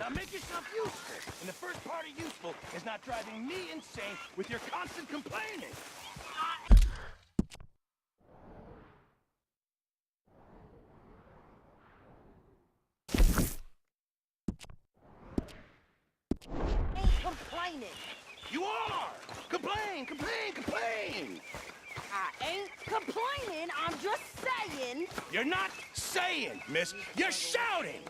Now make yourself useful. And the first part of useful is not driving me insane with your constant complaining. Complaining. You are! Complain, complain, complain! I ain't complaining, I'm just saying. You're not saying, miss. You're shouting!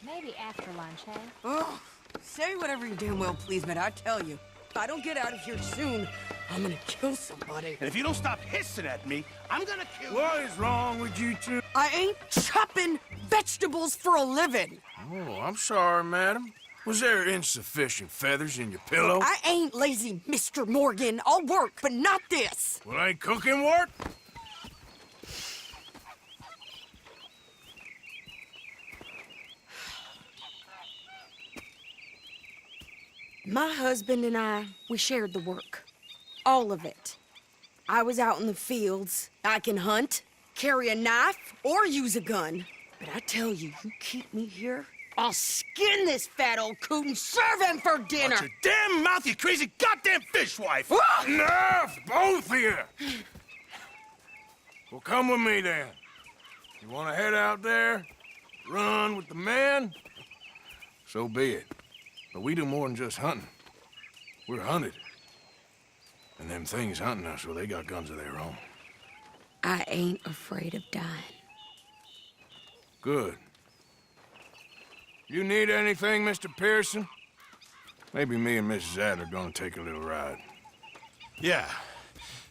Maybe after lunch, hey? Oh, say whatever you damn well please, but I tell you, if I don't get out of here soon, I'm gonna kill somebody. And if you don't stop hissing at me, I'm gonna kill you. What is wrong with you two? I ain't chopping vegetables for a living. Oh, I'm sorry, madam. Was there insufficient feathers in your pillow? I ain't lazy, Mr. Morgan. I'll work, but not this. Well, ain't cooking work? My husband and I, we shared the work. All of it. I was out in the fields. I can hunt, carry a knife, or use a gun. But I tell you, you keep me here, I'll skin this fat old coot and serve him for dinner! Watch your damn mouth, you crazy goddamn fishwife! Enough, both of you! Well, come with me, then. You want to head out there, run with the men? So be it. But we do more than just hunting. We're hunted. And them things hunting us, well, they got guns of their own. I ain't afraid of dying. Good. You need anything, Mr. Pearson? Maybe me and Mrs. Adler are gonna take a little ride. Yeah,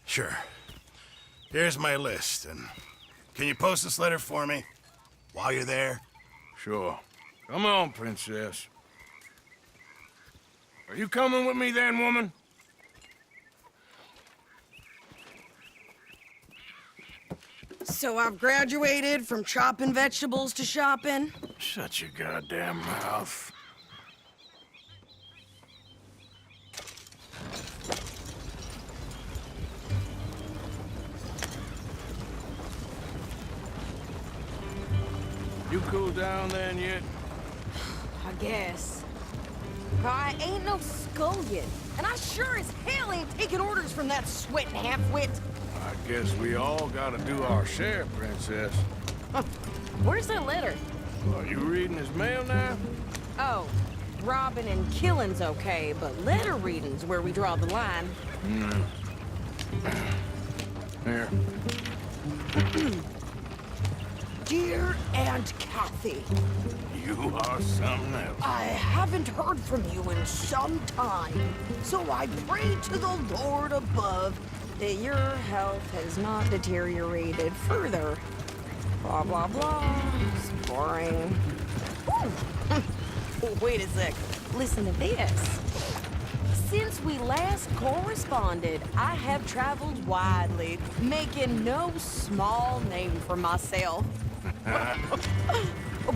sure. Here's my list, and can you post this letter for me while you're there? Sure. Come on, Princess. Are you coming with me then, woman? So I've graduated from chopping vegetables to shopping. Shut your goddamn mouth. You cooled down then yet? I guess. But I ain't no scullion, and I sure as hell ain't taking orders from that sweating half-wit. I guess we all gotta do our share, Princess. Where's that letter? Are you reading his mail now? Oh, robbing and killing's okay, but letter reading's where we draw the line. Here. Dear Aunt Kathy, You are something else. I haven't heard from you in some time, so I pray to the Lord above that your health has not deteriorated further. Blah, blah, blah. It's boring. Ooh. Wait a sec. Listen to this. Since we last corresponded, I have traveled widely, making no small name for myself.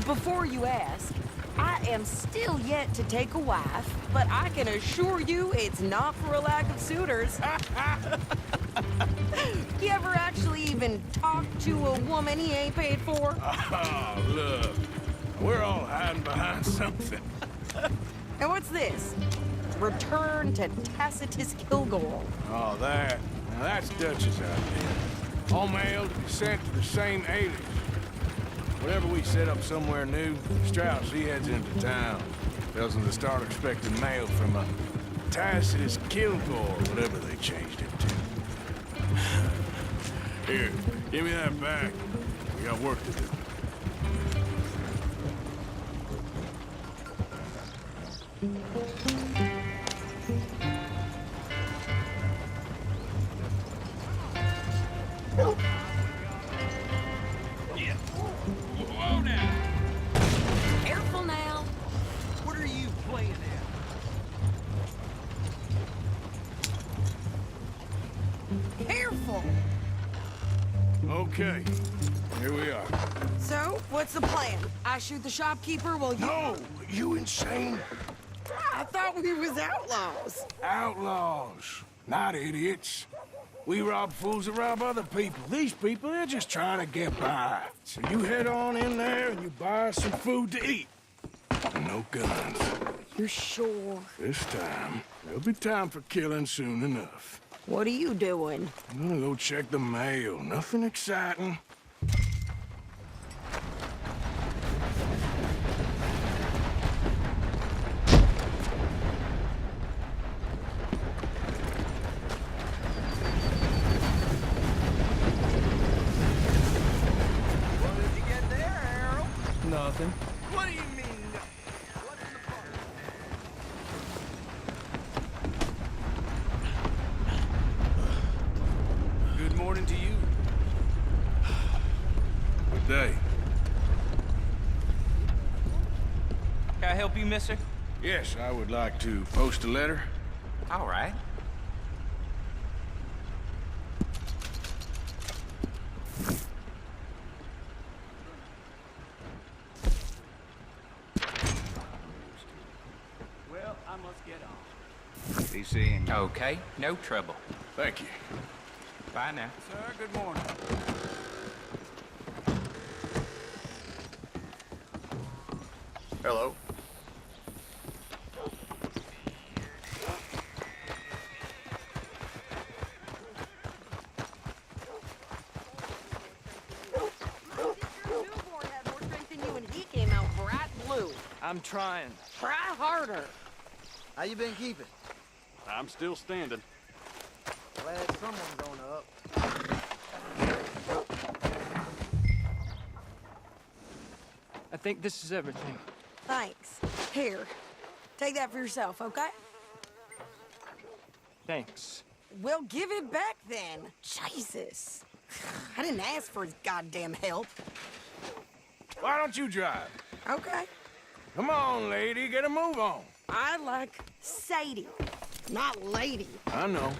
Before you ask, I am still yet to take a wife, but I can assure you it's not for a lack of suitors. You ever actually even talk to a woman he ain't paid for? Oh, look. We're all hiding behind something. And what's this? Return to Tacitus Kilgore. Oh, that. Now that's Dutch's idea. All mail to be sent to the same alias. Whenever we set up somewhere new, Strauss, he heads into town. Tells them to start expecting mail from a Tacitus Kilgore, whatever they changed it to. Here, give me that back. We got work to do. Whoa now! Careful now. What are you playing at? Careful. Okay, here we are. So, what's the plan? I shoot the shopkeeper while you... No, you insane? I thought we was outlaws. Outlaws, not idiots. We rob fools that rob other people. These people, they're just trying to get by. So you head on in there and you buy us some food to eat. And no guns. You sure? This time, there'll be time for killing soon enough. What are you doing? I'm gonna go check the mail. Nothing exciting. Nothing. What do you mean? Good morning to you. Good day. Can I help you, mister? Yes, I would like to post a letter. All right. Well, I must get on. Be seeing you. Okay, no trouble. Thank you. Bye now. Sir, good morning. Hello. Newborn had more strength than you, and he came out bright blue. I'm trying. Try harder. How you been keeping? I'm still standing. Glad someone's going up. I think this is everything. Thanks. Here, take that for yourself, okay? Thanks. Well, give it back then. Jesus. I didn't ask for his goddamn help. Why don't you drive? Okay. Come on, lady, get a move on. I like Sadie, not lady. I know.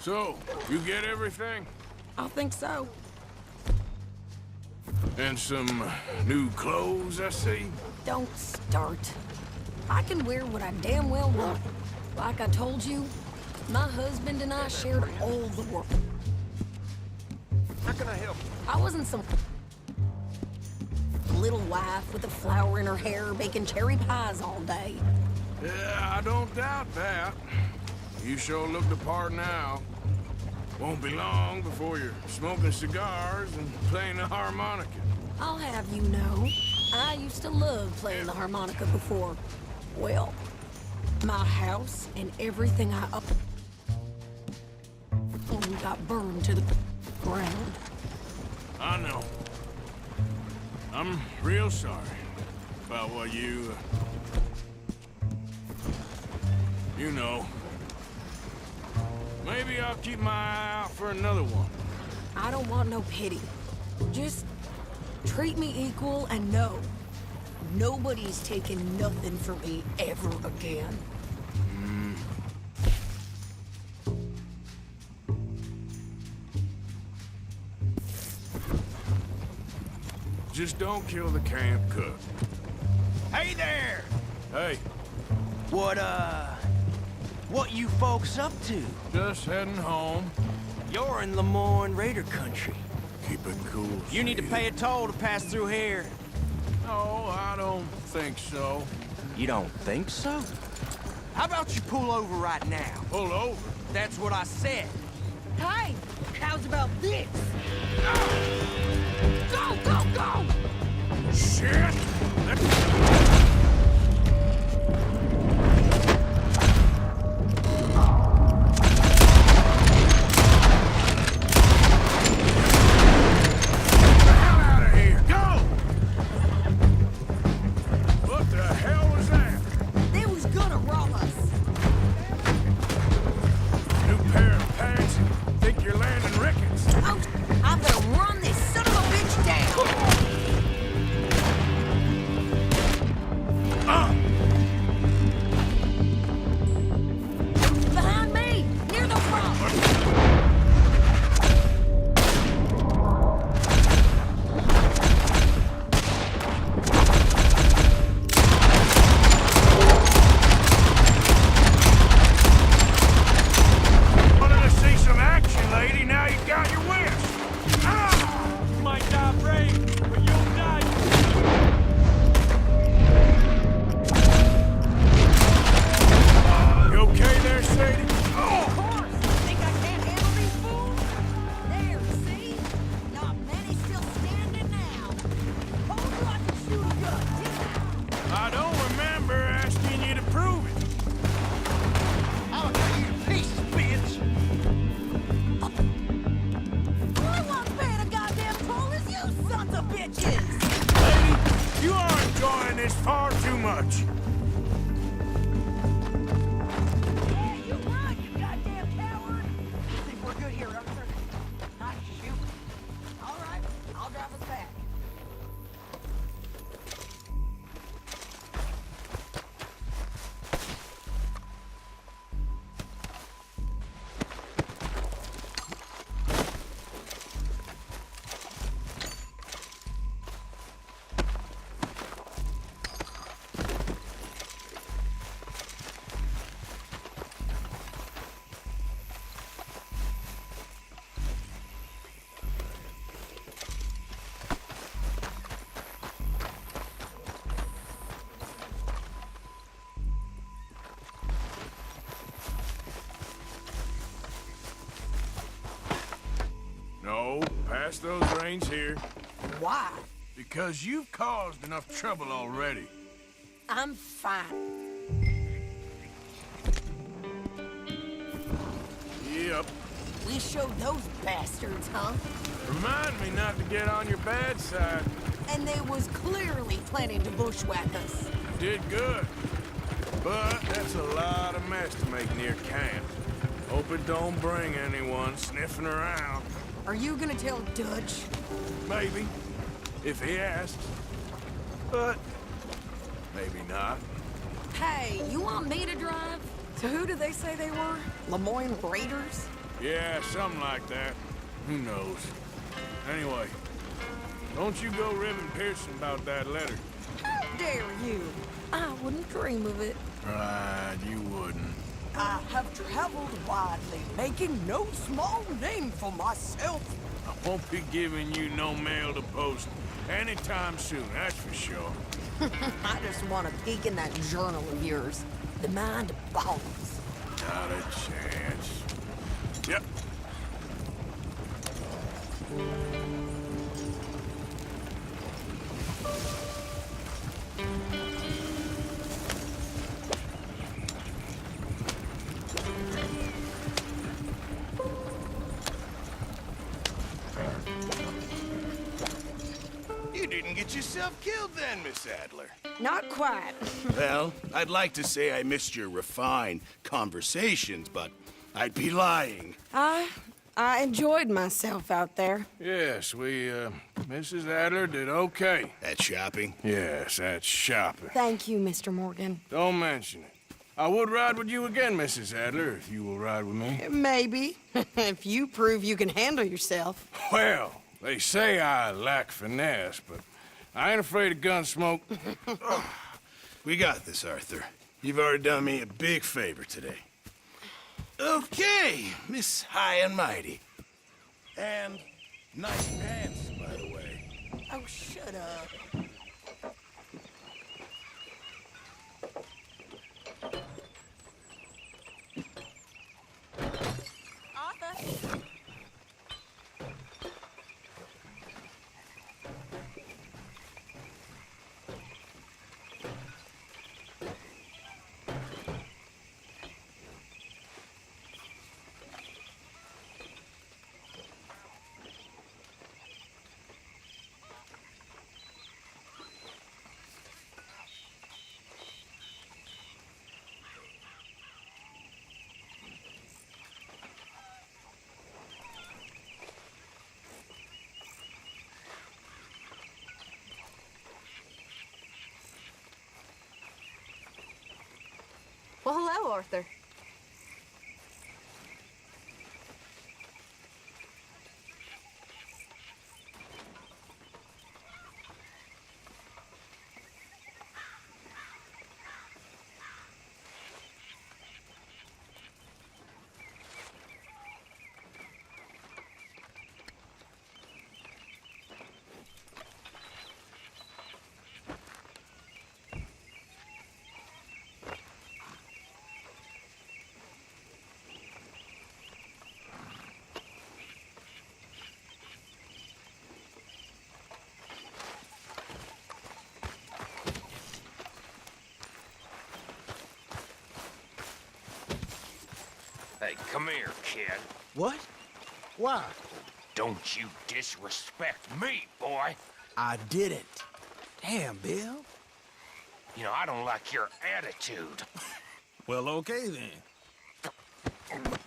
So, you get everything? I think so. And some new clothes, I see? Don't start. I can wear what I damn well want. Like I told you, my husband and I shared all the work. How can I help you? I wasn't some little wife with a flower in her hair baking cherry pies all day. Yeah, I don't doubt that. You sure look the part now. Won't be long before you're smoking cigars and playing the harmonica. I'll have you know, I used to love playing the harmonica before. Well, my house and everything I owned got burned to the ground. I know. I'm real sorry about what you know. Maybe I'll keep my eye out for another one. I don't want no pity. Just treat me equal and know nobody's taking nothing from me ever again. Just don't kill the camp cook. Hey there! Hey, What you folks up to? just heading home. You're in Lemoyne Raider country. Keep it cool. You need to Sadie. pay a toll to pass through here. No, I don't think so. You don't think so? How about you pull over right now? Pull over. That's what I said. Hey, how's about this? Go, go, go! Shit! pass those reins here. Why? Because you've caused enough trouble already. I'm fine. Yep. We showed those bastards, huh? Remind me not to get on your bad side. And they was clearly planning to bushwhack us. Did good. But that's a lot of mess to make near camp. Hope it don't bring anyone sniffing around. Are you gonna tell Dutch? Maybe. If he asks. But maybe not. Hey, you want me to drive? So who do they say they were? Lemoyne Raiders? Yeah, something like that. Who knows? Anyway, don't you go ribbing Pearson about that letter. How dare you? I wouldn't dream of it. Right, you wouldn't. I have traveled widely, making no small name for myself. I won't be giving you no mail to post anytime soon, that's for sure. I just want to peek in that journal of yours. The mind boggles. Not a chance. Yep. You didn't get yourself killed then, Miss Adler. Not quite. Well, I'd like to say I missed your refined conversations, but I'd be lying. I enjoyed myself out there. Yes, Mrs. Adler did okay. At shopping? Yes, that's shopping. Thank you, Mr. Morgan. Don't mention it. I would ride with you again, Mrs. Adler, if you will ride with me. Maybe. If you prove you can handle yourself. Well, they say I lack finesse, but I ain't afraid of gun smoke. We got this, Arthur. You've already done me a big favor today. Okay, Miss High and Mighty. And nice pants, by the way. Oh, shut up. Arthur? Well, hello, Arthur. Hey, come here, kid. What? Why? Don't you disrespect me, boy. I didn't. Damn, Bill. You know, I don't like your attitude. Well, okay then.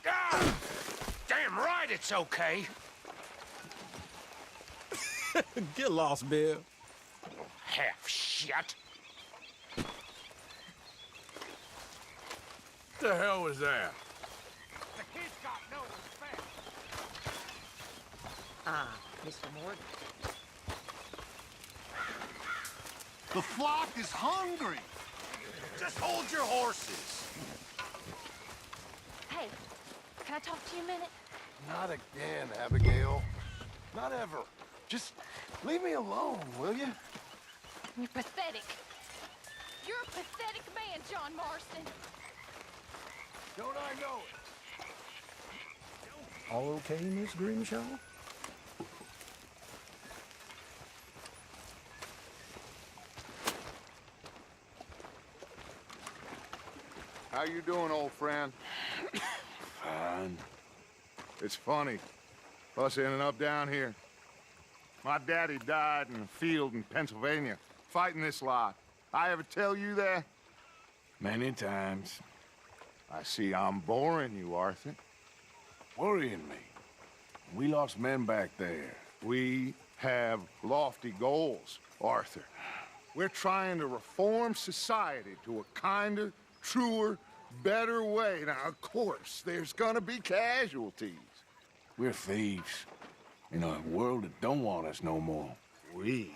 Ah! Damn right it's okay. Get lost, Bill. Half shit. What the hell was that? The kid's got no respect. Mr. Morgan. The flock is hungry. Just hold your horses. Hey, can I talk to you a minute? Not again, Abigail. Not ever. Just leave me alone, will you? You're pathetic. You're a pathetic man, John Marston. Don't I know it? All okay, Miss Grimshaw? How you doing, old friend? Fine. It's funny, us ending up down here. My daddy died in a field in Pennsylvania, fighting this lot. I ever tell you that? Many times. I see I'm boring you, Arthur. Worrying me. We lost men back there. We have lofty goals, Arthur. We're trying to reform society to a kinder, truer, better way. Now, of course, there's gonna be casualties. We're thieves. In a world that don't want us no more. We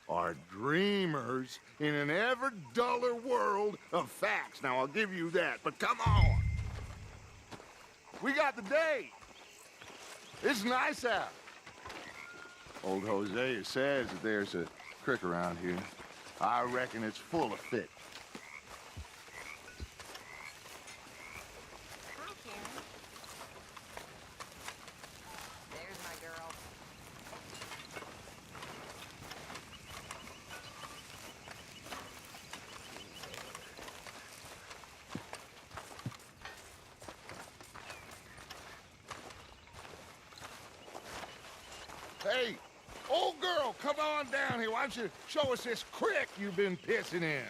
are dreamers in an ever duller world of facts. Now, I'll give you that, but come on. We got the day. It's nice out. Old Hosea says that there's a creek around here. I reckon it's full of fish. Hi, Karen. There's my girl. Hey, old girl, come on down here. Why don't you show us this creek you've been pissing in?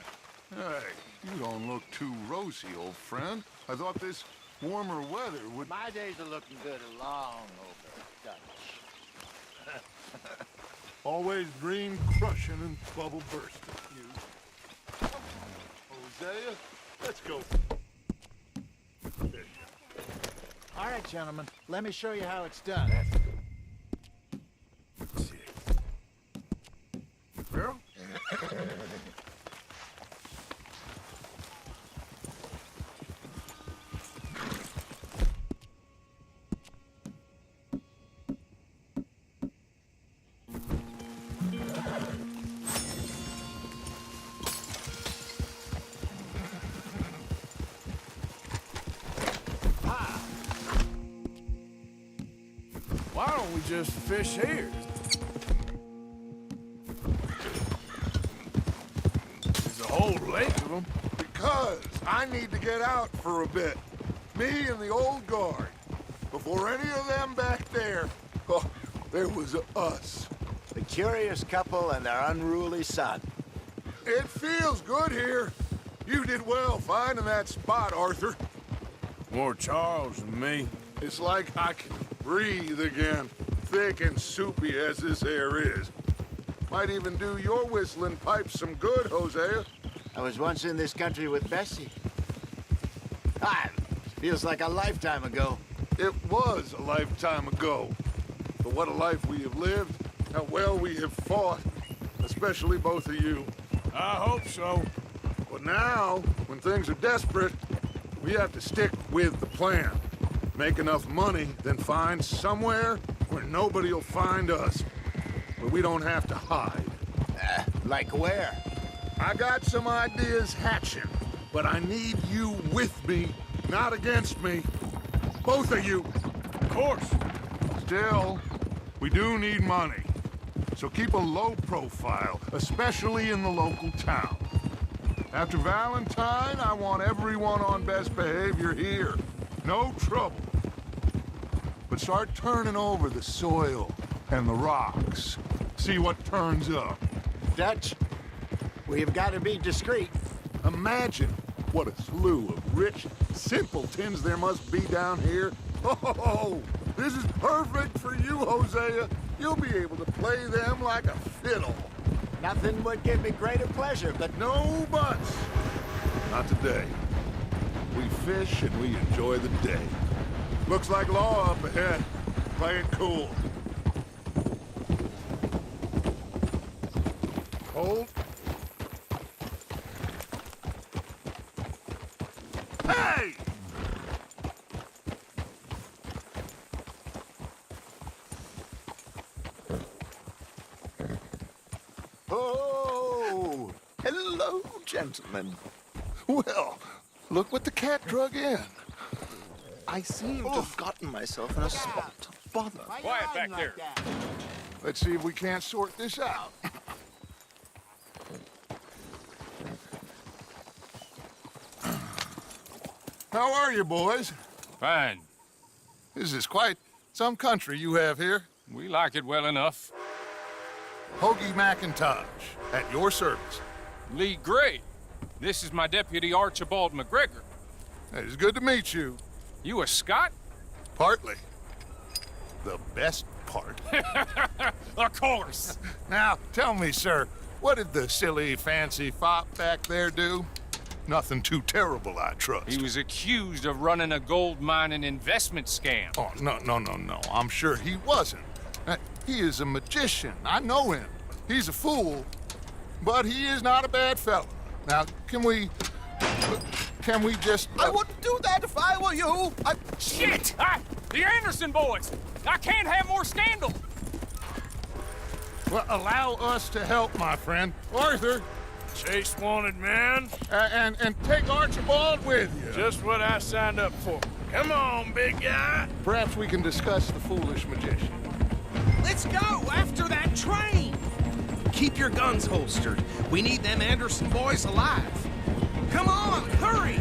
Hey, you don't look too rosy, old friend. I thought this warmer weather would... My days are looking good along over Dutch. Always dream crushing and bubble bursting, you. Hosea, let's go. All right, gentlemen, let me show you how it's done. Girl? Why don't we just fish here? There's a whole lake of them. Because I need to get out for a bit. Me and the old guard. Before any of them back there, oh, there was us. The curious couple and their unruly son. It feels good here. You did well finding that spot, Arthur. More Charles than me. It's like I can breathe again, thick and soupy as this air is. Might even do your whistling pipes some good, Hosea. I was once in this country with Bessie. Feels like a lifetime ago. It was a lifetime ago. But what a life we have lived, how well we have fought, especially both of you. I hope so. But now, when things are desperate, we have to stick with the plan. Make enough money, then find somewhere where nobody will find us. Where we don't have to hide. Like where? I got some ideas hatching, but I need you with me, not against me. Both of you. Of course. Still, we do need money. So keep a low profile, especially in the local town. After Valentine, I want everyone on best behavior here. No trouble. But start turning over the soil and the rocks. See what turns up. Dutch, we've got to be discreet. Imagine what a slew of rich simpletons there must be down here. Oh, this is perfect for you, Hosea. You'll be able to play them like a fiddle. Nothing would give me greater pleasure, but No buts. Not today. We fish and we enjoy the day. Looks like law up ahead. Play it cool. Hold. Hey! Oh! Hello, gentlemen. Well, look what the cat drug in. I seem to have gotten myself in a spot of bother. quiet back there. Let's see if we can't sort this out. How are you, boys? Fine. This is quite some country you have here. We like it well enough. Hoagie McIntosh, at your service. Lee Gray. This is my deputy Archibald McGregor. It is good to meet you. You a Scot? Partly. The best part. Of course. Now, tell me, sir, what did the silly, fancy fop back there do? Nothing too terrible, I trust. He was accused of running a gold mining investment scam. Oh, no. I'm sure he wasn't. He is a magician. I know him. He's a fool, but he is not a bad fellow. Now, can we just... I wouldn't do that if I were you. Shit! The Anderson boys! I can't have more scandal! Well, allow us to help, my friend. Arthur, Chase wanted man. and take Archibald with you. Just what I signed up for. Come on, big guy. Perhaps we can discuss the foolish magician. Let's go after that train. Keep your guns holstered. We need them Anderson boys alive. Come on, hurry.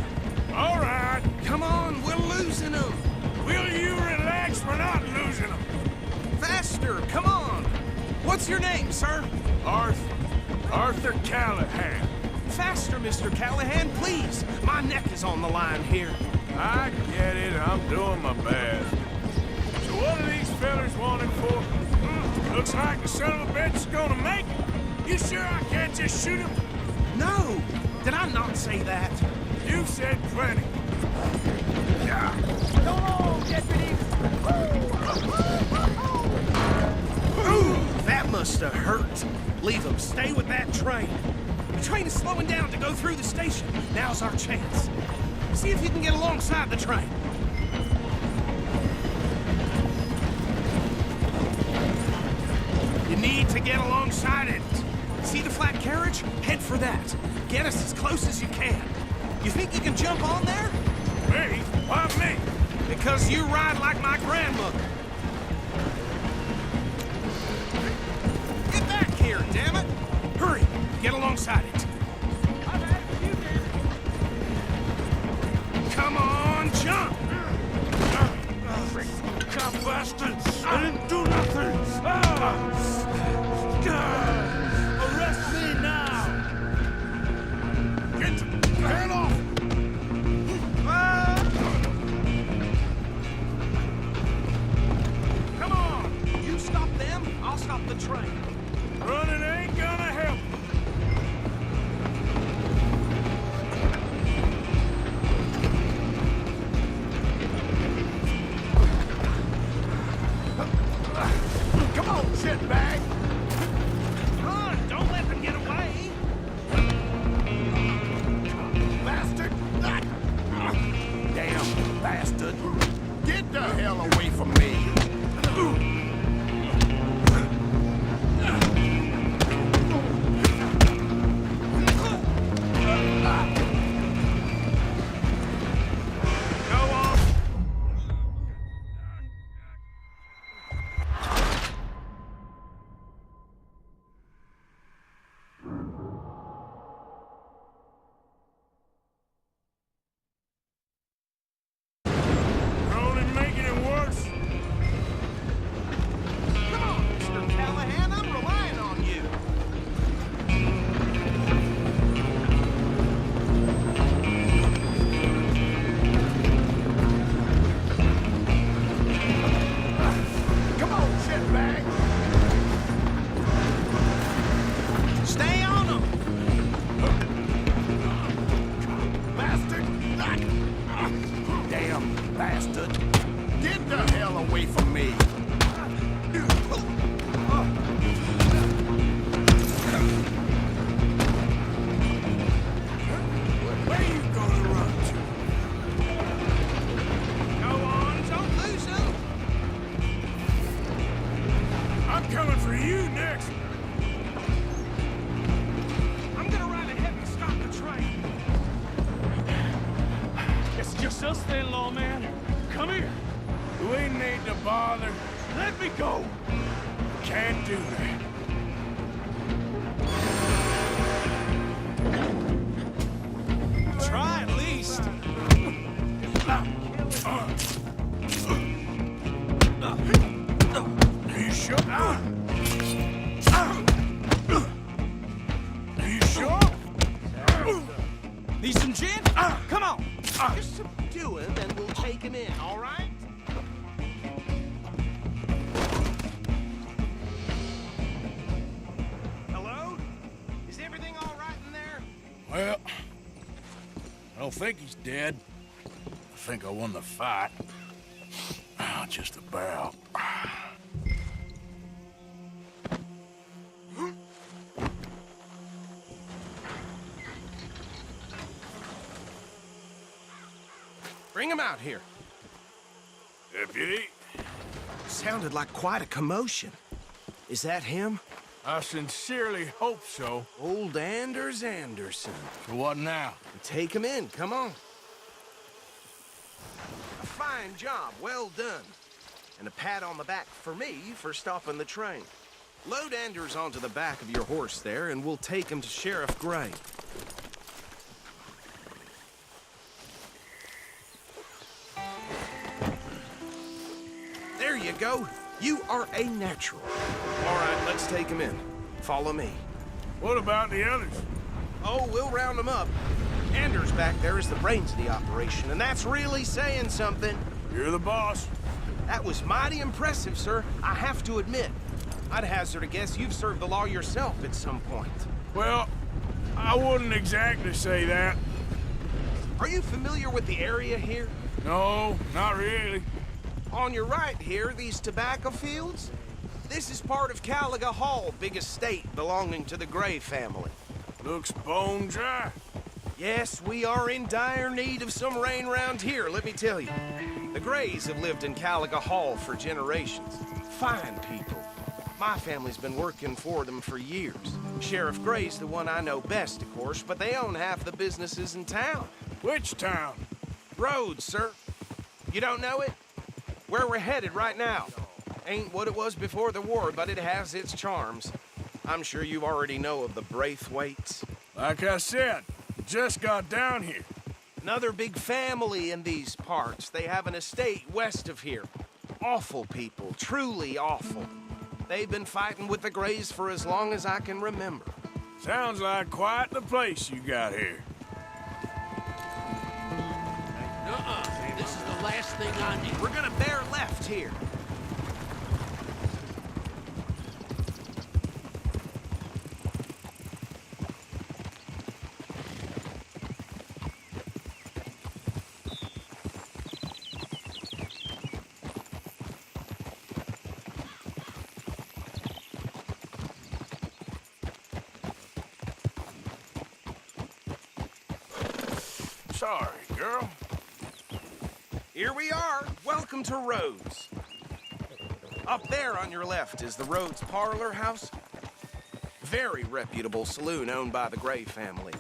All right. Come on, we're losing them. Will you relax? We're not losing them. Faster, come on. What's your name, sir? Arthur Callahan. Faster, Mr. Callahan, please. My neck is on the line here. I get it. I'm doing my best. So what are these fellers wanted for? Looks like the son of a bitch is gonna make it. You sure I can't just shoot him? No, did I not say that? You said plenty. Yeah. Go on, deputy. Ooh, that must have hurt. Leave them. Stay with that train. The train is slowing down to go through the station. Now's our chance. See if you can get alongside the train. You need to get alongside it. See the flat carriage? Head for that. Get us as close as you can. You think you can jump on there? Me? Why me? Because you ride like my grandmother. Get back here, damn it! Hurry, get alongside it. Come on, jump! God bastard! I didn't do nothing! Arrest me now! Get the hand off! Come on! You stop them, I'll stop the train. Running ain't gonna help. Come on, shitbag! Run! Don't let them get away! Bastard! Damn bastard! Get the hell away from me! You sure? You sure? Need some gin? Come on. Just subdue him and we'll take him in, all right? Hello? Is everything all right in there? Well, I don't think he's dead. I think I won the fight. Just about. Bring him out here. Deputy, Sounded like quite a commotion. Is that him? I sincerely hope so. Old Anders Anderson. So what now? Take him in, come on. A fine job, well done. And a pat on the back for me for stopping the train. Load Anders onto the back of your horse there, and we'll take him to Sheriff Gray. There you go. You are a natural. All right, let's take him in. Follow me. What about the others? Oh, we'll round them up. Anders back there is the brains of the operation, and that's really saying something. You're the boss. That was mighty impressive, sir. I have to admit. I'd hazard a guess you've served the law yourself at some point. Well, I wouldn't exactly say that. Are you familiar with the area here? No, not really. On your right here, these tobacco fields? This is part of Caliga Hall, big estate belonging to the Gray family. Looks bone dry. Yes, we are in dire need of some rain round here, let me tell you. The Grays have lived in Caliga Hall for generations. Fine people. My family's been working for them for years. Sheriff Gray's the one I know best, of course, but they own half the businesses in town. Which town? Rhodes, sir. You don't know it? Where we're headed right now. Ain't what it was before the war, but it has its charms. I'm sure you already know of the Braithwaites. Like I said, just got down here. Another big family in these parts. They have an estate west of here. Awful people, truly awful. They've been fighting with the Grays for as long as I can remember. Sounds like quite the place you got here. This is the last thing I need. We're gonna bear left here. Sorry, girl. Here we are. Welcome to Rhodes. Up there on your left is the Rhodes Parlor House. Very reputable saloon owned by the Gray family.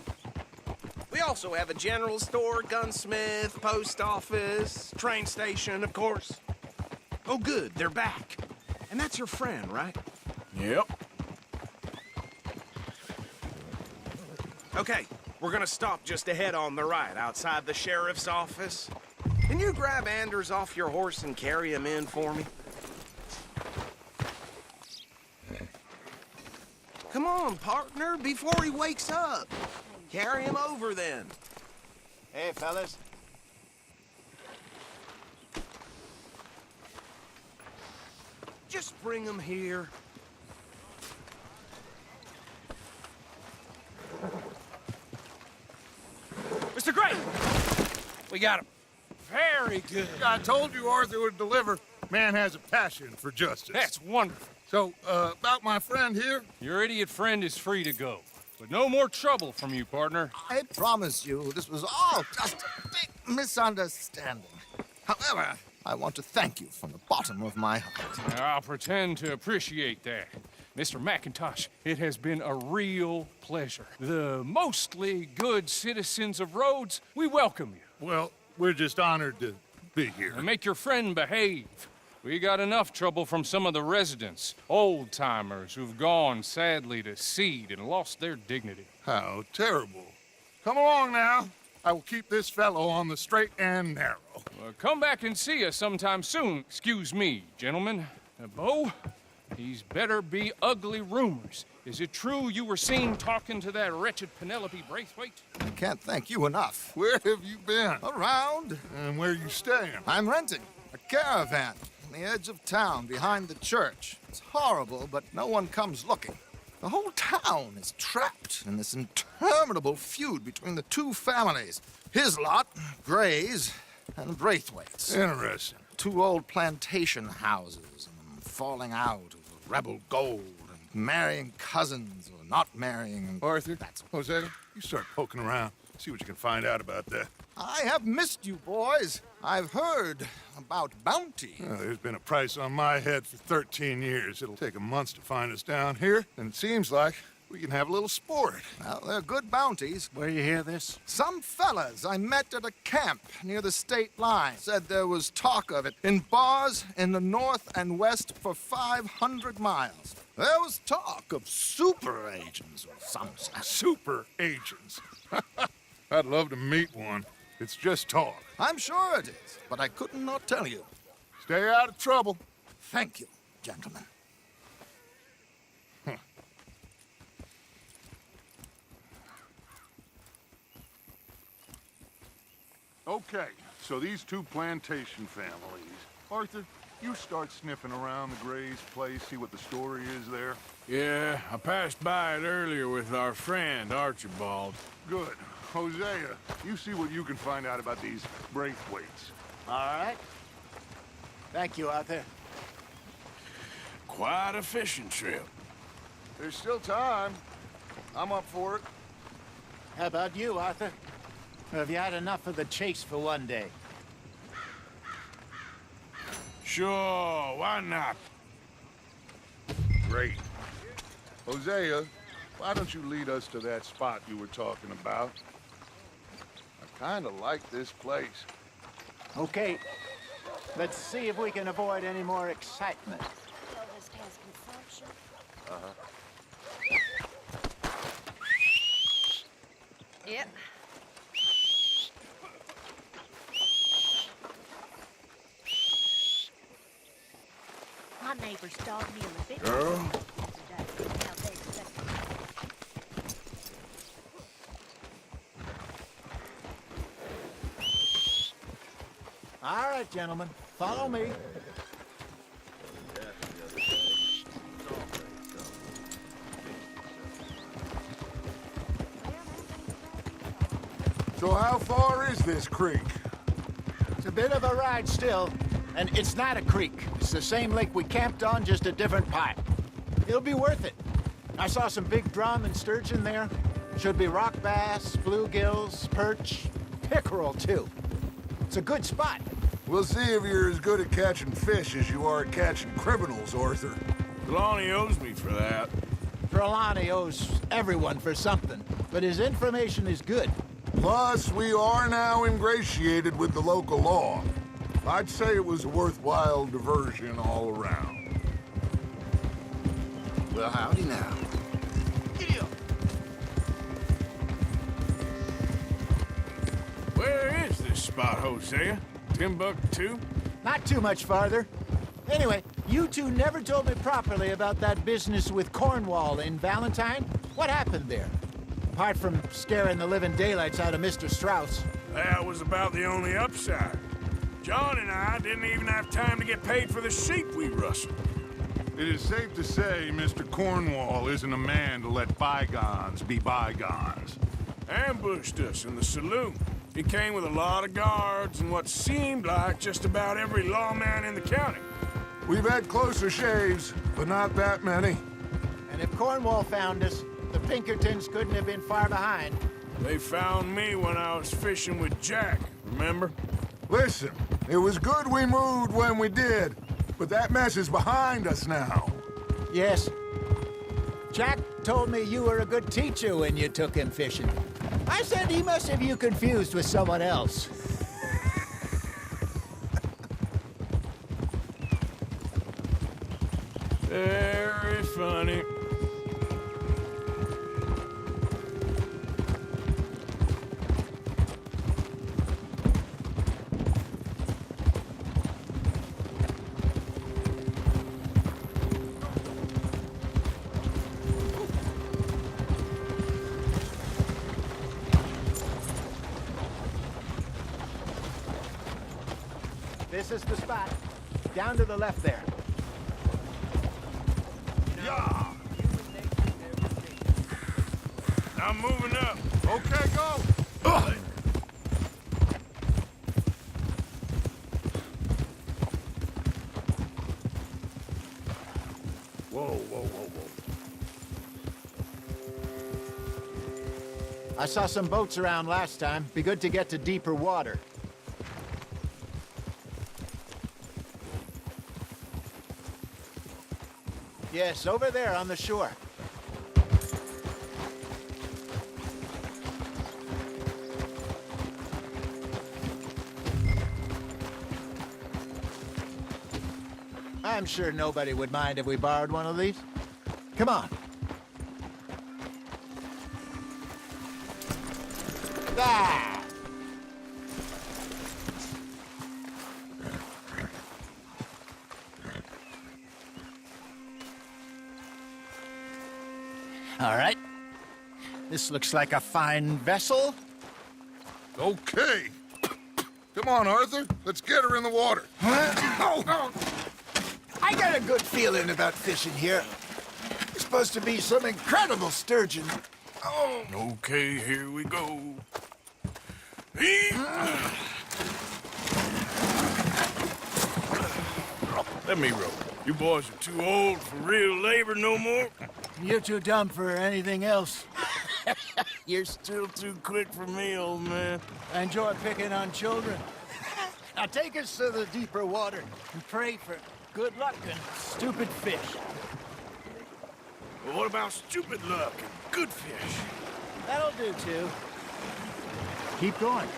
We also have a general store, gunsmith, post office, train station, of course. Oh, good, they're back. And that's your friend, right? Yep. Okay, we're gonna stop just ahead on the right, outside the sheriff's office. Can you grab Anders off your horse and carry him in for me? Come on, partner, before he wakes up. Carry him over, then. Hey, fellas. Just bring him here. Mr. Gray! We got him. Very good. I told you Arthur would deliver. Man has a passion for justice. That's wonderful. So, about my friend here? Your idiot friend is free to go. But no more trouble from you, partner. I promise you, this was all just a big misunderstanding. However, I want to thank you from the bottom of my heart. I'll pretend to appreciate that. Mr. McIntosh, it has been a real pleasure. The mostly good citizens of Rhodes, we welcome you. Well, we're just honored to be here. And make your friend behave. We got enough trouble from some of the residents, old-timers who've gone, sadly, to seed and lost their dignity. How terrible. Come along now. I will keep this fellow on the straight and narrow. Come back and see us sometime soon. Excuse me, gentlemen. Bo, these better be ugly rumors. Is it true you were seen talking to that wretched Penelope Braithwaite? I can't thank you enough. Where have you been? Around. And where you staying? I'm renting a caravan on the edge of town behind the church. It's horrible, but no one comes looking. The whole town is trapped in this interminable feud between the two families. His lot, Gray's, and Braithwaite's. Interesting. Two old plantation houses, and falling out over rebel gold, and marrying cousins or not marrying. Arthur, Hosea, you start poking around. See what you can find out about that. I have missed you, boys. I've heard about bounty. There's been a price on my head for 13 years. It'll take 'em months to find us down here, and it seems like we can have a little sport. Well, they're good bounties. Where you hear this? Some fellas I met at a camp near the state line said there was talk of it in bars in the north and west for 500 miles. There was talk of super agents or some such. Super agents. I'd love to meet one. It's just talk. I'm sure it is, but I couldn't not tell you. Stay out of trouble. Thank you, gentlemen. Okay, so these two plantation families. Arthur, you start sniffing around the Gray's place, see what the story is there. Yeah, I passed by it earlier with our friend, Archibald. Good. Hosea, you see what you can find out about these Braithwaites. All right. Thank you, Arthur. Quite a fishing trip. There's still time. I'm up for it. How about you, Arthur? Have you had enough of the chase for one day? Sure, why not? Great. Hosea, why don't you lead us to that spot you were talking about? I kind of like this place. Okay. Let's see if we can avoid any more excitement. Yep. My neighbor's dog me in the bit. Girl? All right, gentlemen. Follow me. So how far is this creek? It's a bit of a ride still, and it's not a creek. It's the same lake we camped on, just a different pipe. It'll be worth it. I saw some big drum and sturgeon there. Should be rock bass, bluegills, perch, pickerel, too. It's a good spot. We'll see if you're as good at catching fish as you are at catching criminals, Arthur. Trelawney owes me for that. Trelawney owes everyone for something, but his information is good. Plus, we are now ingratiated with the local law. I'd say it was a worthwhile diversion all around. Well, howdy now. Where is this spot, Hosea? Timbuktu? Not too much farther. Anyway, you two never told me properly about that business with Cornwall in Valentine. What happened there? Apart from scaring the living daylights out of Mr. Strauss. That was about the only upside. John and I didn't even have time to get paid for the sheep we rustled. It is safe to say Mr. Cornwall isn't a man to let bygones be bygones. Ambushed us in the saloon. He came with a lot of guards and what seemed like just about every lawman in the county. We've had closer shaves, but not that many. And if Cornwall found us, the Pinkertons couldn't have been far behind. They found me when I was fishing with Jack, remember? Listen, it was good we moved when we did, but that mess is behind us now. Yes. Jack told me you were a good teacher when you took him fishing. I said he must have you confused with someone else. Very funny. This is the spot. Down to the left there. Yeah! I'm moving up. Okay, go! Ugh. Whoa, whoa, whoa, whoa. I saw some boats around last time. Be good to get to deeper water. Yes, over there on the shore. I'm sure nobody would mind if we borrowed one of these. Come on. Ah! All right. This looks like a fine vessel. Okay. Come on, Arthur. Let's get her in the water. Oh. I got a good feeling about fishing here. It's supposed to be some incredible sturgeon. Oh. Okay, here we go. Let me row. You boys are too old for real labor no more. You're too dumb for anything else. You're still too quick for me, old man. I enjoy picking on children. Now take us to the deeper water and pray for good luck and stupid fish. Well, what about stupid luck and good fish? That'll do, too. Keep going.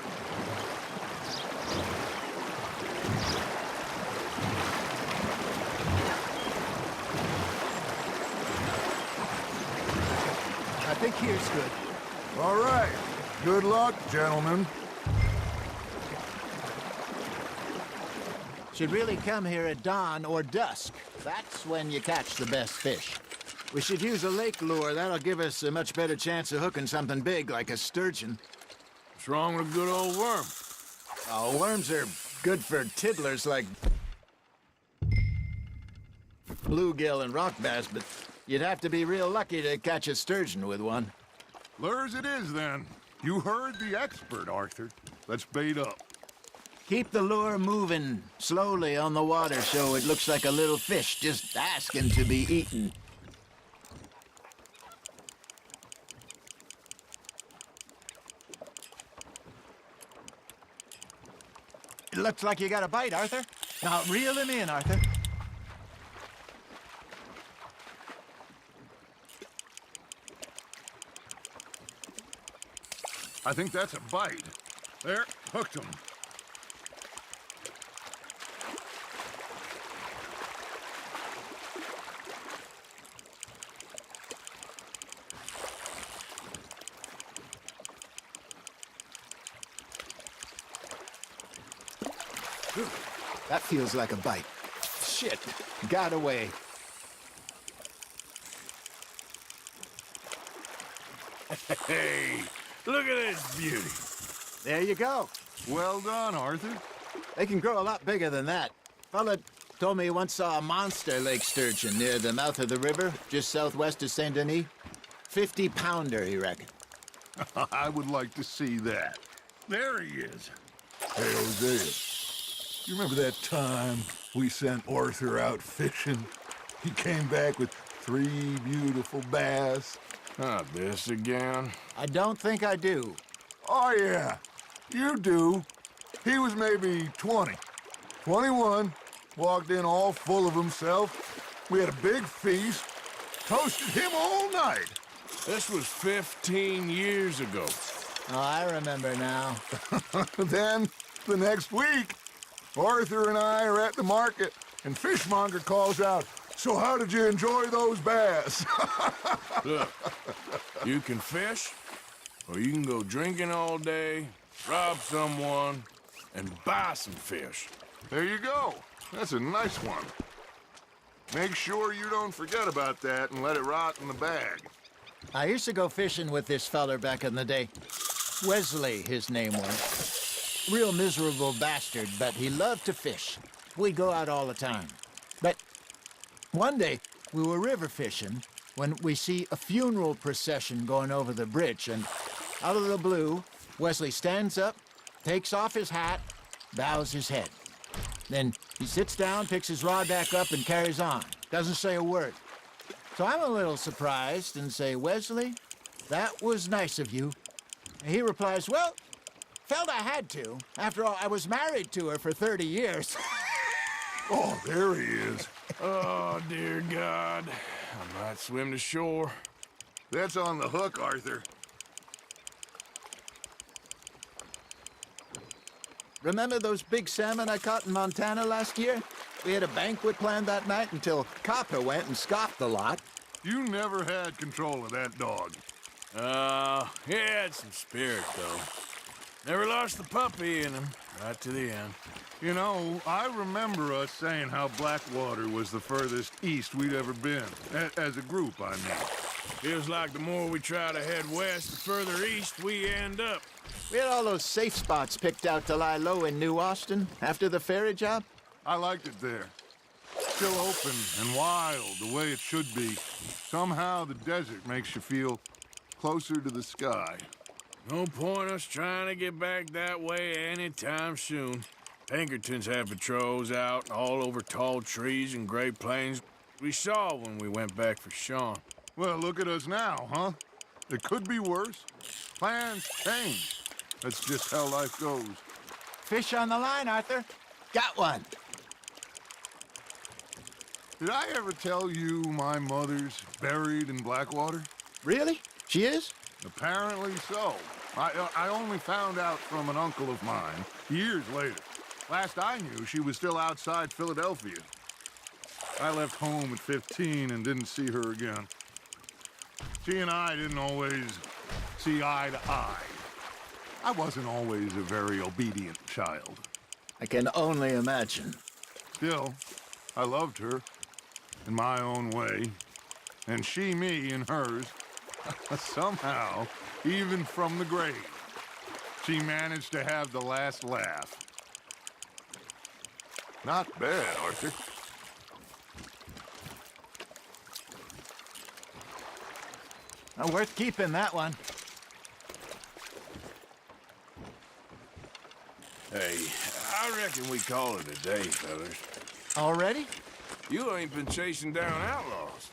I think here's good. All right. Good luck, gentlemen. Should really come here at dawn or dusk. That's when you catch the best fish. We should use a lake lure. That'll give us a much better chance of hooking something big like a sturgeon. What's wrong with a good old worm? Oh, worms are good for tiddlers like bluegill and rock bass, but you'd have to be real lucky to catch a sturgeon with one. Lures it is, then. You heard the expert, Arthur. Let's bait up. Keep the lure moving slowly on the water so it looks like a little fish just asking to be eaten. It looks like you got a bite, Arthur. Now reel him in, Arthur. I think that's a bite. There, hooked him. That feels like a bite. Shit, got away. Hey, look at this beauty. There you go. Well done, Arthur. They can grow a lot bigger than that. Fella told me he once saw a monster lake sturgeon near the mouth of the river, just southwest of Saint Denis. 50-pounder, he reckoned. I would like to see that. There he is. Hey, Hosea. You remember that time we sent Arthur out fishing? He came back with 3 beautiful bass. Not this again. I don't think I do. Oh, yeah. You do. He was maybe 20. 21. Walked in all full of himself. We had a big feast. Toasted him all night. This was 15 years ago. Oh, I remember now. Then, the next week, Arthur and I are at the market, and Fishmonger calls out, "So how did you enjoy those bass?" Look, you can fish, or you can go drinking all day, rob someone, and buy some fish. There you go. That's a nice one. Make sure you don't forget about that and let it rot in the bag. I used to go fishing with this feller back in the day. Wesley, his name was. real miserable bastard, but he loved to fish. We'd go out all the time. But one day, we were river fishing when we see a funeral procession going over the bridge, and out of the blue, Wesley stands up, takes off his hat, bows his head. Then he sits down, picks his rod back up, and carries on. Doesn't say a word. So I'm a little surprised and say, Wesley, that was nice of you. And he replies, well, felt I had to. After all, I was married to her for 30 years. Oh, there he is. Oh, dear God. I might swim to shore. That's on the hook, Arthur. Remember those big salmon I caught in Montana last year? We had a banquet planned that night until Copper went and scoffed the lot. You never had control of that dog. He had some spirit, though. Never lost the puppy in him, right to the end. You know, I remember us saying how Blackwater was the furthest east we'd ever been. As a group, I mean. Feels like the more we try to head west, the further east we end up. We had all those safe spots picked out to lie low in New Austin after the ferry job. I liked it there. Still open and wild, the way it should be. Somehow the desert makes you feel closer to the sky. No point us trying to get back that way anytime soon. Pinkertons had patrols out all over tall trees and Great Plains. We saw when we went back for Sean. Well, look at us now, huh? It could be worse. Plans change. That's just how life goes. Fish on the line, Arthur. Got one. Did I ever tell you my mother's buried in Blackwater? Really? She is? Apparently so. I only found out from an uncle of mine years later. Last I knew, she was still outside Philadelphia. I left home at 15 and didn't see her again. She and I didn't always see eye to eye. I wasn't always a very obedient child. I can only imagine. Still, I loved her in my own way, and she me in hers. Somehow, even from the grave, she managed to have the last laugh. Not bad, Arthur. Worth keeping, that one. Hey, I reckon we call it a day, fellas. Already? You ain't been chasing down outlaws.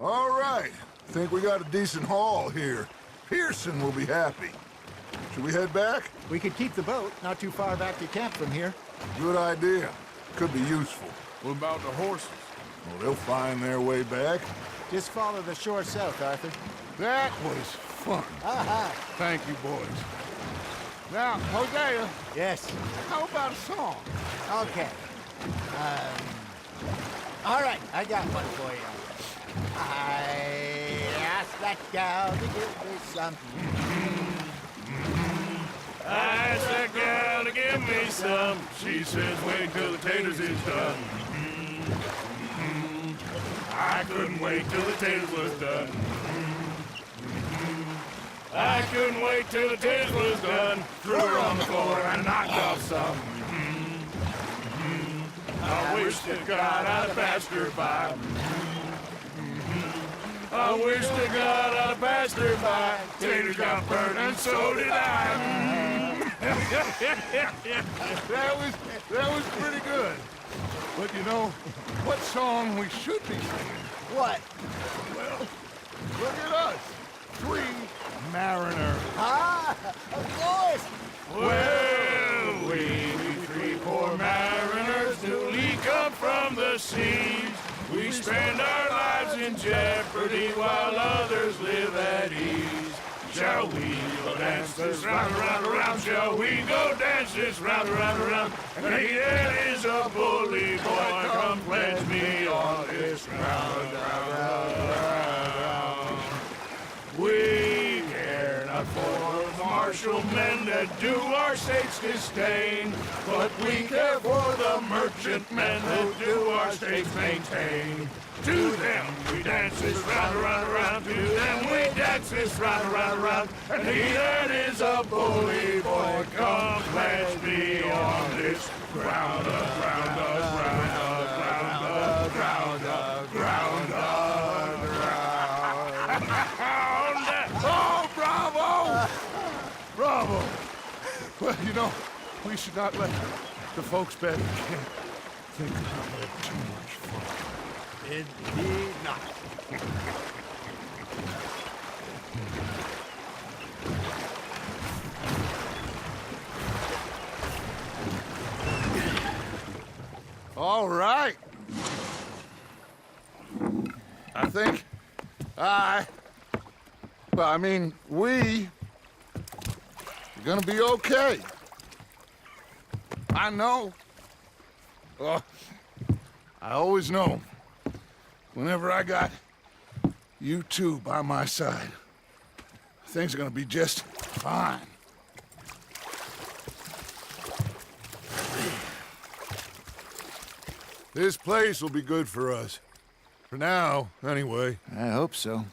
All right. Think we got a decent haul here. Pearson will be happy. Should we head back? We could keep the boat, not too far back to camp from here. Good idea. Could be useful. What about the horses? Well, they'll find their way back. Just follow the shore south, Arthur. That was fun. Aha! Thank you, boys. Now, Hosea, Yes. how about a song? Okay. All right, I got one for you. I asked that gal to give me some. I asked that gal to give me some. She says, wait till the taters is done. I couldn't wait till the taters was done. I couldn't wait till the taters was done. Threw her on the floor and knocked off some. I wish to God I'd have passed her by. I wish to God I'd have passed her by. Taters got burned and so did I. That was pretty good. But you know, what song we should be singing? What? Well, look at us. 3 mariners. Ah, of course. Well, we 3 poor mariners newly come from the seas. We spend our lives in jeopardy while others live at ease. Shall we go dance this round, around, around? Shall we go dance this round, around, around? There is a bully boy, come pledge me on this round, round. We care not for the march martial men that do our state's disdain. But we care for the merchant men that do our state's maintain. To them we dance this round, around, around. To them we dance this round, around, around. And he that is a bully boy, come pledge me on this ground, ground, ground, ground, ground, ground, ground. Oh, bravo! Bravo! Well, you know, we should not let the folks back in camp think that we had too much fun. Indeed not. All right. I think we are gonna be okay. I know. Oh, I always know. Whenever I got you two by my side, things are gonna be just fine. This place will be good for us. For now, anyway. I hope so.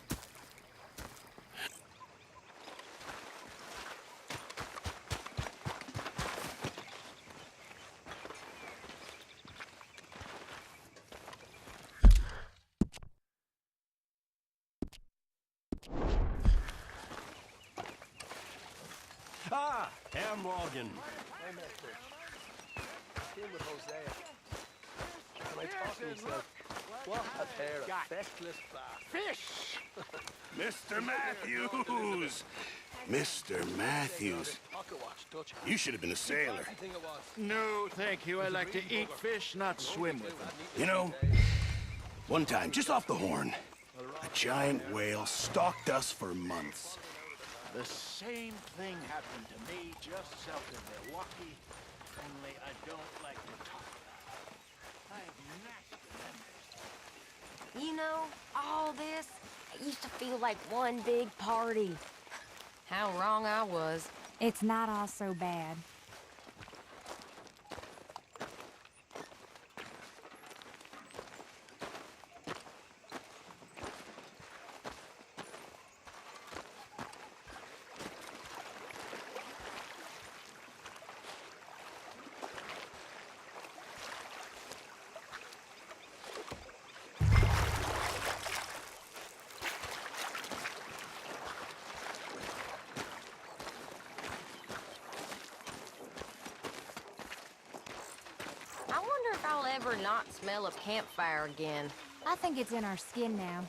Ah, Herr Morgan. I met Fish. Came with Hosea. When I talked to him, he said, what a pair of feckless bastards. Fish! Mr. Matthews! Mr. Matthews. You should have been a sailor. No, thank you. I like to eat fish, not swim with them. You know, one time, just off the Horn, a giant whale stalked us for months. The same thing happened to me just south of Milwaukee, only I don't like to talk about it. I have nasty memories. You know, all this, it used to feel like one big party. How wrong I was. It's not all so bad. I wonder if I'll ever not smell a campfire again. I think it's in our skin now.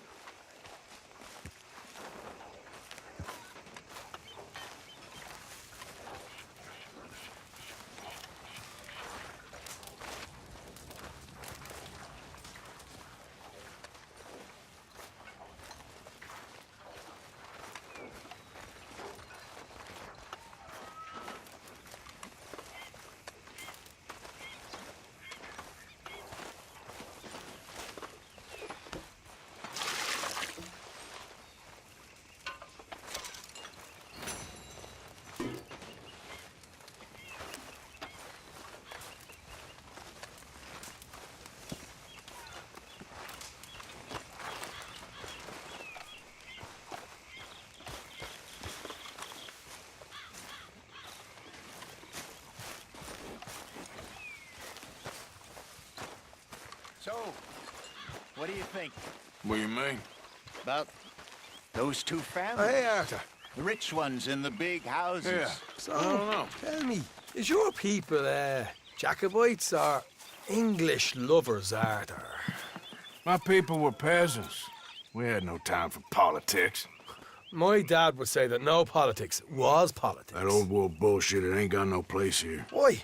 So, what do you think What do you mean? about those two families? Hey, Arthur. The rich ones in the big houses. Yeah. So, I don't know. tell me, is your people, Jacobites or English lovers, Arthur? My people were peasants. We had no time for politics. My dad would say that no politics was politics. That old world bullshit, it ain't got no place here. Why?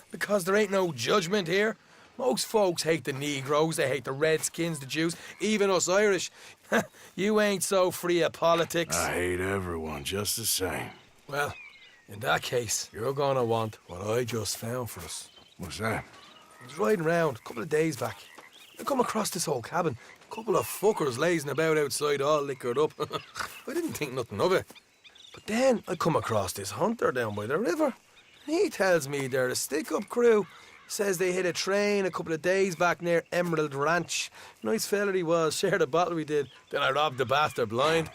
Because there ain't no judgment here. Most folks hate the Negroes, they hate the Redskins, the Jews, even us Irish. You ain't so free of politics. I hate everyone just the same. Well, in that case, you're gonna want what I just found for us. What's that? I was riding around a couple of days back. I come across this old cabin. A couple of fuckers lazing about outside all liquored up. I didn't think nothing of it. But then I come across this hunter down by the river. He tells me they're a stick-up crew. Says they hit a train a couple of days back near Emerald Ranch. Nice fella he was, shared a bottle we did. Then I robbed the bastard blind.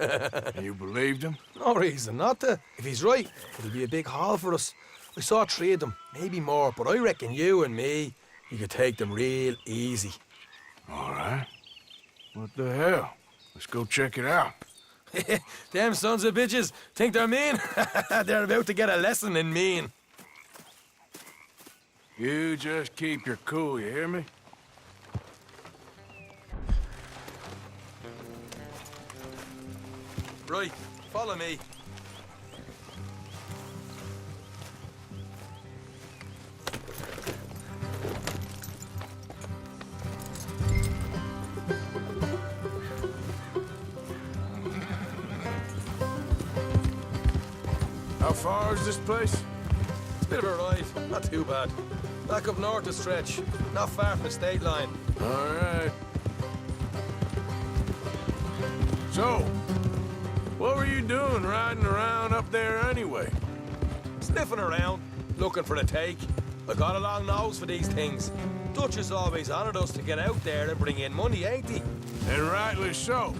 You believed him? No reason not to. If he's right, it'll be a big haul for us. I saw 3 of them, maybe more, but I reckon you and me, you could take them real easy. All right. What the hell? Let's go check it out. Them sons of bitches think they're mean. They're about to get a lesson in mean. You just keep your cool, you hear me? Right, follow me. How far is this place? It's a bit of a ride, not too bad. Back up north a stretch, not far from the state line. All right. So, what were you doing riding around up there anyway? Sniffing around, looking for a take. I got a long nose for these things. Dutch has always honoured us to get out there and bring in money, ain't he? And rightly so.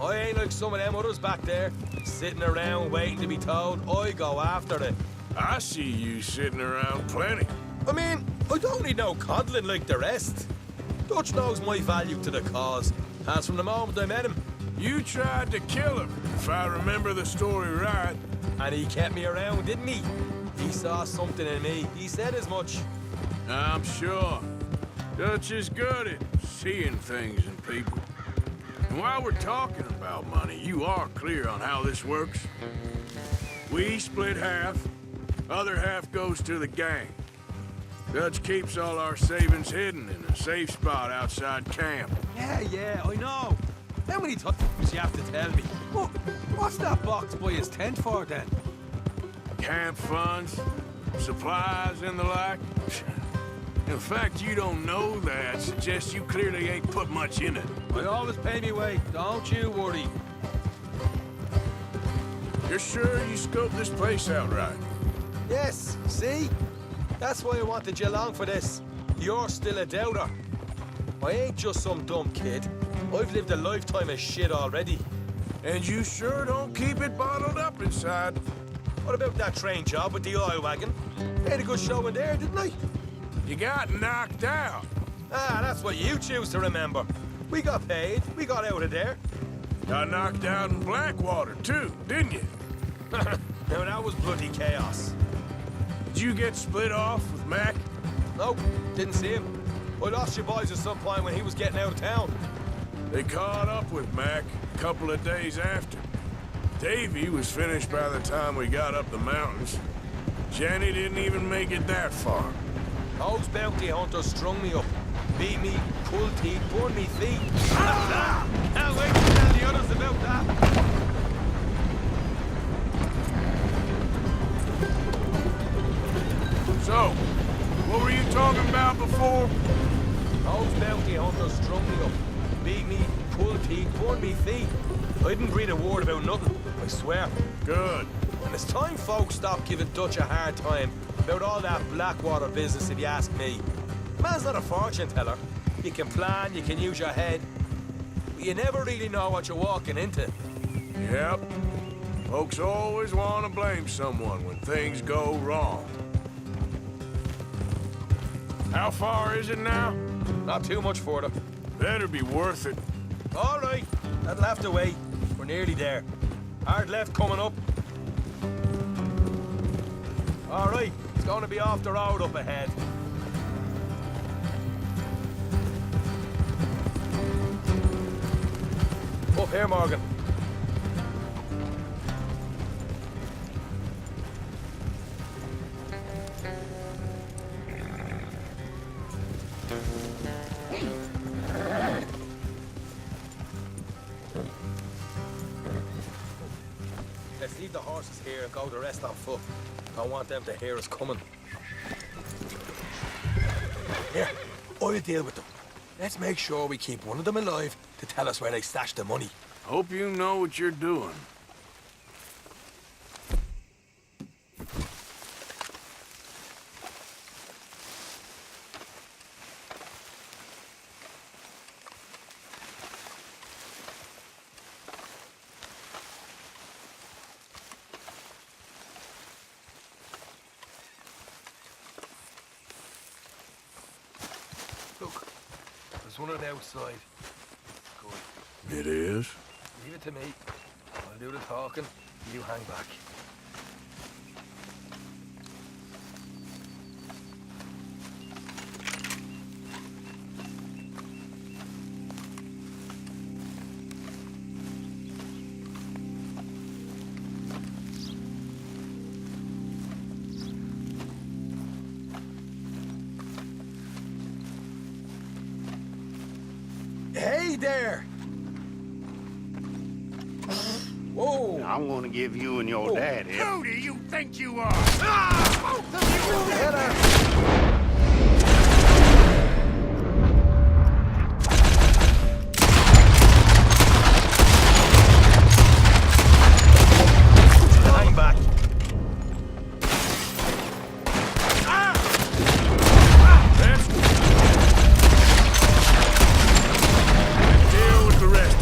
I ain't like some of them others back there, sitting around waiting to be told. I go after it. I see you sitting around plenty. I mean, I don't need no coddling like the rest. Dutch knows my value to the cause, as from the moment I met him. You tried to kill him, if I remember the story right. And he kept me around, didn't he? He saw something in me. He said as much. I'm sure. Dutch is good at seeing things in people. And while we're talking about money, you are clear on how this works? We split half, other half goes to the gang. Dutch keeps all our savings hidden in a safe spot outside camp. Yeah, I know. How many times you have to tell me? What's that box by his tent for, then? Camp funds, supplies, and the like. The fact you don't know that suggests you clearly ain't put much in it. I always pay me way, don't you worry. You're sure you scoped this place out right? Yes, see? That's why I wanted you along for this. You're still a doubter. I ain't just some dumb kid. I've lived a lifetime of shit already. And you sure don't keep it bottled up inside. What about that train job with the oil wagon? Made a good show in there, didn't I? You got knocked out. Ah, that's what you choose to remember. We got paid. We got out of there. Got knocked out in Blackwater, too, didn't you? Now, that was bloody chaos. Did you get split off with Mac? Nope, didn't see him. I lost you boys at some point when he was getting out of town. They caught up with Mac a couple of days after. Davy was finished by the time we got up the mountains. Jenny didn't even make it that far. Those bounty hunters strung me up. Beat me, pulled teeth, burned me feet. Can't wait to tell the others about that. So, what were you talking about before? Those bounty hunters strung me up. Beat me, pulled teeth, burned me feet. I didn't breathe a word about nothing, I swear. Good. And it's time folks stop giving Dutch a hard time about all that Blackwater business, if you ask me. Man's not a fortune teller. You can plan, you can use your head, but you never really know what you're walking into. Yep. Folks always want to blame someone when things go wrong. How far is it now? Not too much further. Better be worth it. All right, that'll have to wait. We're nearly there. Hard left coming up. All right, it's going to be off the road up ahead. Up here, Morgan. Let's leave the horses here and go the rest on foot. Don't want them to hear us coming. Here, I'll deal with them. Let's make sure we keep one of them alive to tell us where they stashed the money. Hope you know what you're doing. There's one on the outside. Good. It is? Leave it to me. I'll do the talking. You hang back. Hey there! Whoa! I'm gonna give you and your daddy. Who do you think you are? Hang back. Deal with the rest.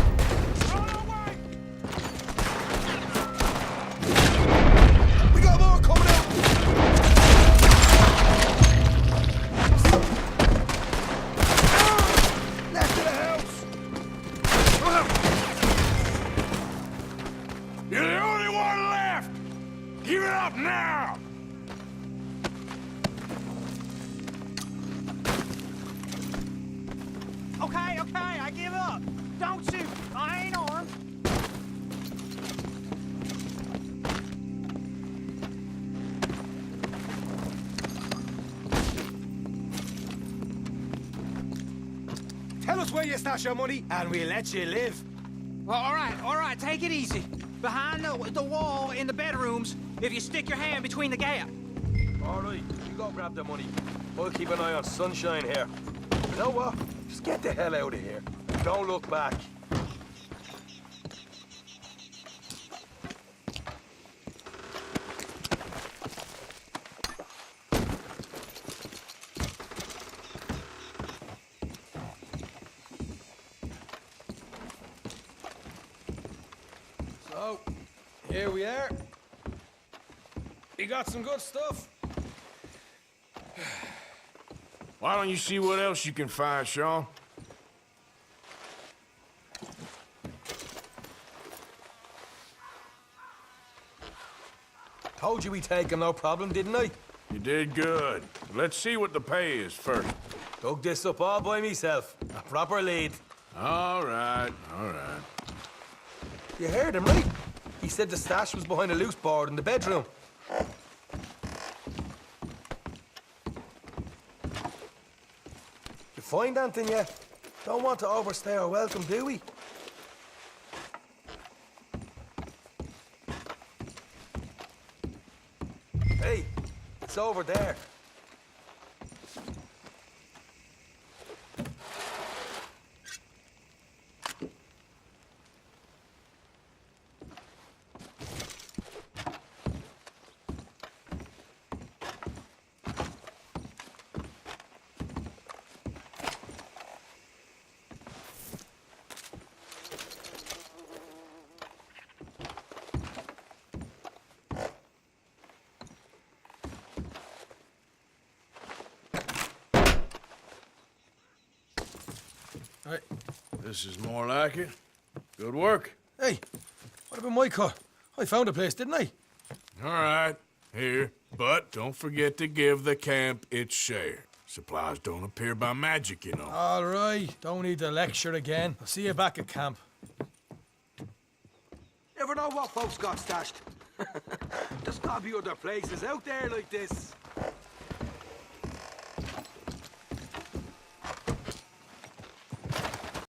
We got more coming out! Left of the house! You're the only one left! Give it up now! Okay, I give up. Don't shoot. I ain't armed. Tell us where you stash your money, and we'll let you live. Well, all right, take it easy. Behind the wall in the bedrooms, if you stick your hand between the gap. All right, you go grab the money. I'll keep an eye on Sunshine here. You know what? Just get the hell out of here. Don't look back. So, here we are. You got some good stuff. Why don't you see what else you can find, Sean? Told you we'd take him, no problem, didn't I? You did good. Let's see what the pay is first. Dug this up all by myself. A proper lead. All right, all right. You heard him, right? He said the stash was behind a loose board in the bedroom. You find anything yet? Don't want to overstay our welcome, do we? Hey, it's over there. Hey, this is more like it. Good work. Hey, what about my car? I found a place, didn't I? All right, here. But don't forget to give the camp its share. Supplies don't appear by magic, you know. All right, don't need the lecture again. I'll see you back at camp. Never know what folks got stashed. There's gotta be other places out there like this.